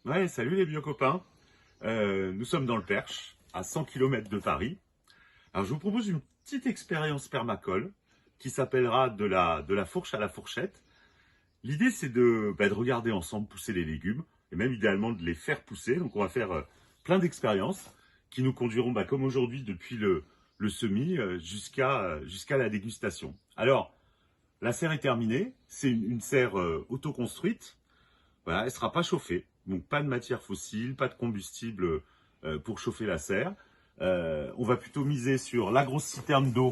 Ouais, salut les bio-copains. Nous sommes dans le Perche, à 100 km de Paris. Alors, je vous propose une petite expérience permacole qui s'appellera de la fourche à la fourchette. L'idée, c'est de regarder ensemble pousser les légumes et même idéalement de les faire pousser. Donc, on va faire plein d'expériences qui nous conduiront, comme aujourd'hui, depuis le semis jusqu'à la dégustation. Alors, la serre est terminée. C'est une serre auto-construite. Voilà, elle ne sera pas chauffée. Donc pas de matière fossile, pas de combustible pour chauffer la serre. On va plutôt miser sur la grosse citerne d'eau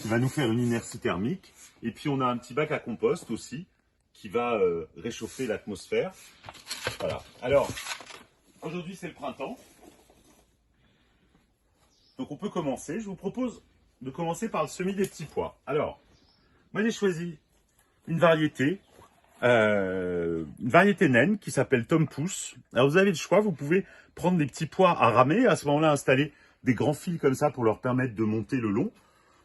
qui va nous faire une inertie thermique. Et puis on a un petit bac à compost aussi qui va réchauffer l'atmosphère. Voilà. Alors, aujourd'hui c'est le printemps. Donc on peut commencer. Je vous propose de commencer par le semis des petits pois. Alors, moi j'ai choisi une variété naine qui s'appelle Tom Pouce. Alors vous avez le choix, vous pouvez prendre des petits pois à ramer, à ce moment-là installer des grands fils comme ça pour leur permettre de monter le long.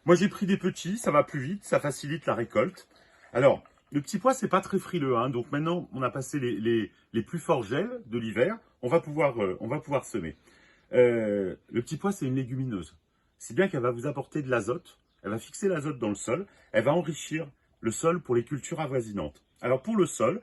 Moi j'ai pris des petits, ça va plus vite, ça facilite la récolte. Alors, le petit pois c'est pas très frileux, hein, donc maintenant on a passé les plus forts gels de l'hiver, on va pouvoir semer. Le petit pois c'est une légumineuse. C'est bien qu'elle va vous apporter de l'azote, elle va fixer l'azote dans le sol, elle va enrichir le sol pour les cultures avoisinantes. Alors pour le sol,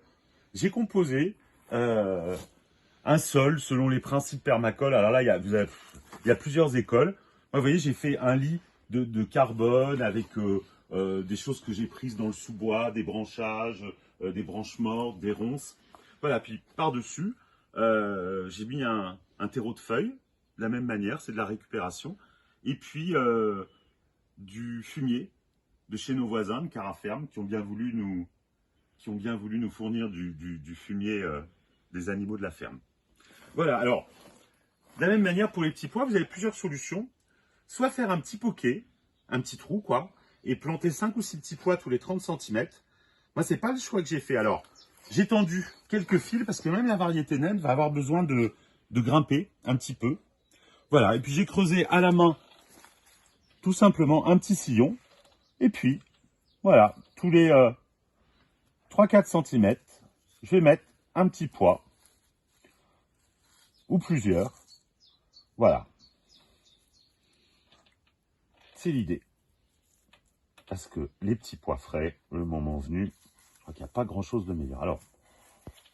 j'ai composé un sol selon les principes permacoles. Alors là, il y a plusieurs écoles. Moi, vous voyez, j'ai fait un lit de carbone avec des choses que j'ai prises dans le sous-bois, des branchages, des branches mortes, des ronces. Voilà, puis par-dessus, j'ai mis un terreau de feuilles, de la même manière, c'est de la récupération. Et puis du fumier de chez nos voisins de Caraferme qui ont bien voulu nous fournir du fumier des animaux de la ferme. Voilà, alors, de la même manière pour les petits pois, vous avez plusieurs solutions. Soit faire un petit poquet, un petit trou, quoi, et planter 5 ou 6 petits pois tous les 30 cm. Moi, c'est pas le choix que j'ai fait. Alors, j'ai tendu quelques fils parce que même la variété naine va avoir besoin de grimper un petit peu. Voilà, et puis j'ai creusé à la main, tout simplement, un petit sillon. Et puis, voilà, tous les 3-4 cm, je vais mettre un petit pois, ou plusieurs. Voilà. C'est l'idée. Parce que les petits pois frais, le moment venu, je crois qu'il n'y a pas grand-chose de meilleur. Alors,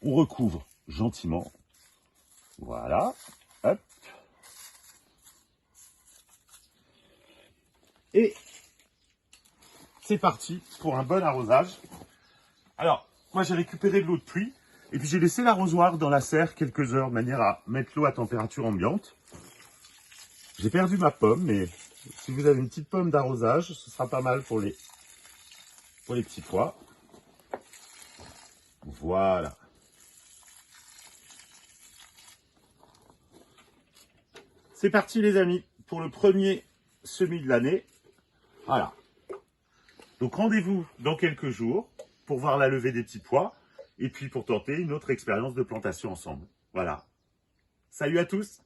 on recouvre gentiment. Voilà. Hop. Et c'est parti pour un bon arrosage. Alors, moi j'ai récupéré de l'eau de pluie. Et puis j'ai laissé l'arrosoir dans la serre quelques heures de manière à mettre l'eau à température ambiante. J'ai perdu ma pomme, mais si vous avez une petite pomme d'arrosage, ce sera pas mal pour les petits pois. Voilà. C'est parti les amis, pour le premier semis de l'année. Voilà. Donc rendez-vous dans quelques jours pour voir la levée des petits pois et puis pour tenter une autre expérience de plantation ensemble. Voilà. Salut à tous!